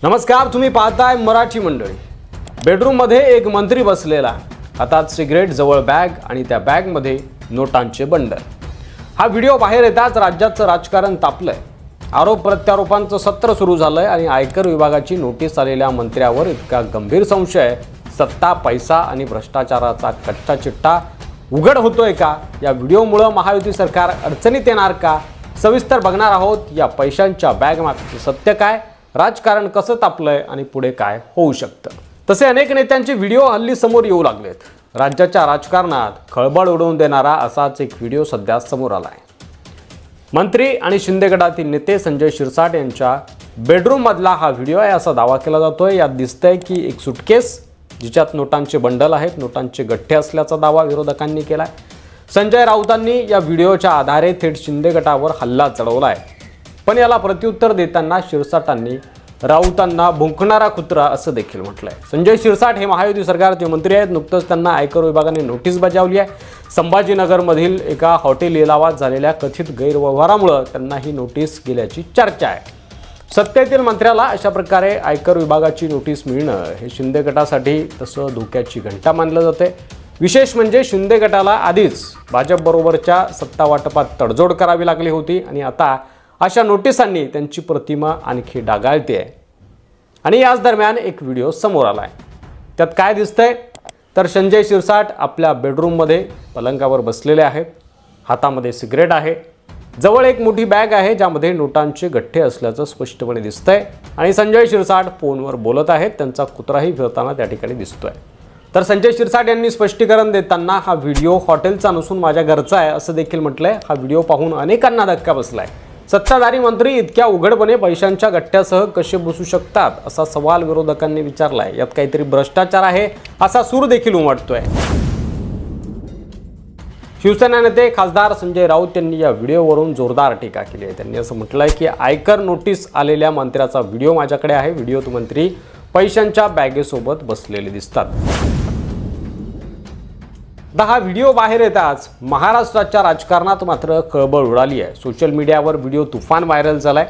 नमस्कार, तुम्ही पाहताय मराठी मंडळी। बेडरूम मध्ये एक मंत्री बसलेला, हातात सिगरेट, जवळ बॅग आणि त्या बॅग मध्ये नोटांचे बंडल। हा व्हिडिओ बाहेर येताच राज्याचं राजकारण तापलंय। आरोप प्रत्यारोपांचं सत्र सुरू झालंय आणि आयकर विभागाची नोटीस आलेल्या मंत्र्यावर इतका गंभीर संशय, सत्ता, पैसा आणि भ्रष्टाचाराचा कच्चा चिट्टा उघड होतोय का? या व्हिडिओमुळे महायुती सरकार अडचणीत येणार का? सविस्तर बघणार आहोत। या पैशांच्या बॅग मागचं सत्य काय, राजकारण कसं तापलंय आणि पुढे काय होऊ शकतं। तसे अनेक नेत्यांचे व्हिडिओ हल्ली समोर येऊ लागलेत। राज्याच्या राजकारणात खळबळ उडवून देणारा असाच एक व्हिडिओ सध्या समोर आलाय। मंत्री आणि शिंदे गटातील नेते संजय शिरसाट यांच्या बेडरूम मधला हा व्हिडिओ आहे असा दावा केला जातोय। यात दिसतंय की एक सुटकेस जिच्यात नोटांचे बंडल आहेत, नोटांचे गठ्ठे असल्याचा दावा विरोधकांनी केलाय। संजय राऊतांनी या व्हिडिओच्या आधारे थेट शिंदे गटावर हल्ला चढवलाय, पण याला प्रत्युत्तर देताना शिरसाटांनी राऊतांना भुंकणारा कुत्रा असं देखील म्हटलंय। संजय शिरसाट हे महायुती सरकारचे मंत्री आहेत। नुकतंच त्यांना आयकर विभागाने नोटीस बजावली आहे। संभाजीनगरमधील एका हॉटेल लिलावात झालेल्या कथित गैरव्यवहारामुळे त्यांना ही नोटीस गेल्याची चर्चा आहे। सत्तेतील मंत्र्याला अशा प्रकारे आयकर विभागाची नोटीस मिळणं हे शिंदे गटासाठी तसं धोक्याची घंटा मानलं जाते। विशेष म्हणजे शिंदे गटाला आधीच भाजपबरोबरच्या सत्ता वाटपात तडजोड करावी लागली होती आणि आता अशा नोटिसांनी त्यांची प्रतिमा आणखी डागाळते आहे। आणि याच दरम्यान एक व्हिडिओ समोर आलाय। त्यात काय दिसतंय तर संजय शिरसाट आपल्या बेडरूममध्ये पलंगावर बसलेले आहेत। हातामध्ये सिगरेट आहे, जवळ एक मोठी बॅग आहे ज्यामध्ये नोटांचे गठ्ठे असल्याचं स्पष्टपणे दिसतंय आणि संजय शिरसाट फोनवर बोलत आहेत। त्यांचा कुत्राही फिरताना त्या ठिकाणी दिसतोय। तर संजय शिरसाट यांनी स्पष्टीकरण देताना हा व्हिडिओ हॉटेलचा नसून माझ्या घरचा आहे असं देखील म्हटलंय। हा व्हिडिओ पाहून अनेकांना धक्का बसलाय। सत्ताधारी मंत्री इतक्या उघडपणे पैशांच्या गठ्ठ्यासह कसे बसू शकतात असा सवाल विरोधकांनी विचारलाय। यात काहीतरी भ्रष्टाचार आहे असा सूर देखील उमटतोय। शिवसेना नेते खासदार संजय राऊत यांनी या व्हिडिओवरून जोरदार टीका केली आहे। त्यांनी असं म्हटलंय की आयकर नोटीस आलेल्या मंत्र्याचा व्हिडिओ माझ्याकडे आहे। व्हिडिओत मंत्री पैशांच्या बॅगेसोबत बसलेले दिसतात। हा व्हिडिओ बाहेर येताच महाराष्ट्राच्या राजकारणात मात्र खळबळ उडाली आहे। सोशल मीडियावर व्हिडिओ तुफान व्हायरल झालाय।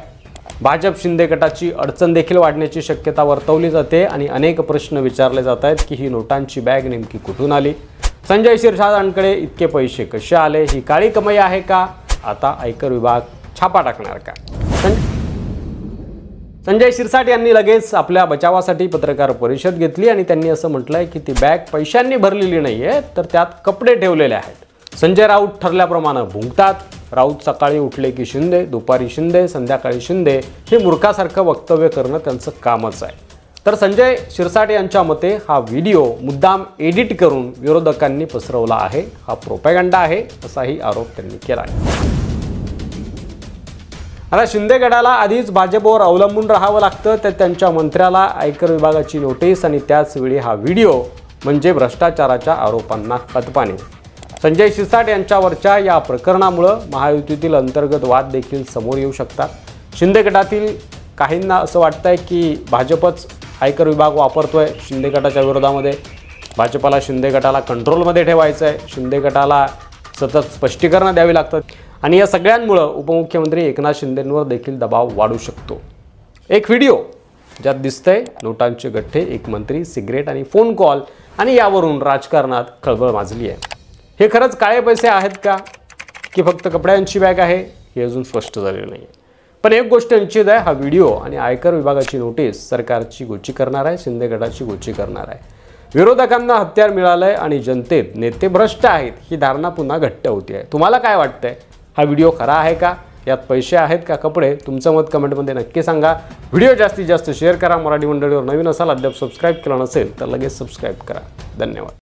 भाजप शिंदे गटाची अडचण देखील वाढण्याची शक्यता वर्तवली जाते आणि अनेक प्रश्न विचारले जात आहेत की ही नोटांची बॅग नेमकी कुठून आली, संजय शिरसाटांकडे इतके पैसे कसे आले, ही काळी कमाई आहे का, आता आयकर विभाग छापा टाकणार का? संजय शिरसाट यांनी लगेच आपल्या बचावासाठी पत्रकार परिषद घेतली आणि त्यांनी असं म्हटलंय की ती बॅग पैशांनी भरलेली नाहीये तर त्यात कपडे ठेवलेले आहेत। संजय राऊत ठरल्याप्रमाणे भुंकतात। राऊत सकाळी उठले की शिंदे, दुपारी शिंदे, संध्याकाळी शिंदे, हे मूर्खासारखं वक्तव्य करणं त्यांचं कामच आहे। तर संजय शिरसाट यांच्या मते हा व्हिडिओ मुद्दाम एडिट करून विरोधकांनी पसरवला आहे, हा प्रोपॅगंडा आहे असाही आरोप त्यांनी केला आहे। आता शिंदे गटाला आधीच भाजपवर अवलंबून राहावं लागतं, तर त्यांच्या मंत्र्याला आयकर विभागाची नोटीस आणि त्याच वेळी हा व्हिडिओ म्हणजे भ्रष्टाचाराच्या आरोपांना खतपाणी। संजय शिरसाट यांच्यावरच्या या प्रकरणामुळे महायुतीतील अंतर्गत वाद देखील समोर येऊ शकतात। शिंदे गटातील काहींना असं वाटतंय की भाजपच आयकर विभाग वापरतोय शिंदे गटाच्या विरोधामध्ये। भाजपला शिंदे गटाला कंट्रोलमध्ये ठेवायचं आहे, शिंदे गटाला सतत स्पष्टीकरणं द्यावी लागतात आणि या सगळ्यांमुळे उपमुख्यमंत्री एकनाथ शिंदेंवर देखील दबाव वाढू शकतो। एक व्हिडिओ ज्यात दिसतंय नोटांचे गठ्ठे, एक मंत्री, सिगरेट आणि फोन कॉल आणि यावरून राजकारणात खळबळ माजली आहे। हे खरंच काळे पैसे आहेत का की फक्त कपड्यांची बॅग आहे हे अजून स्पष्ट झालेलं नाही। पण एक गोष्ट निश्चित आहे, हा व्हिडिओ आणि आयकर विभागाची नोटीस सरकारची गोची करणार आहे, शिंदे गटाची गोची करणार आहे। विरोधकांना हत्यार मिळालंय आणि जनतेत नेते भ्रष्ट आहेत ही धारणा पुन्हा घट्ट होती आहे। तुम्हाला काय वाटतंय? हा व्हिडिओ खरा आहे का? यात पैसे आहेत का कपडे? तुमचं मत कमेंटमध्ये नक्की सांगा। व्हिडिओ जास्तीत जास्त शेअर करा। मराठी मंडळीवर नवीन असाल, अद्याप सबस्क्राईब केलं नसेल तर लगेच सबस्क्राईब करा। धन्यवाद।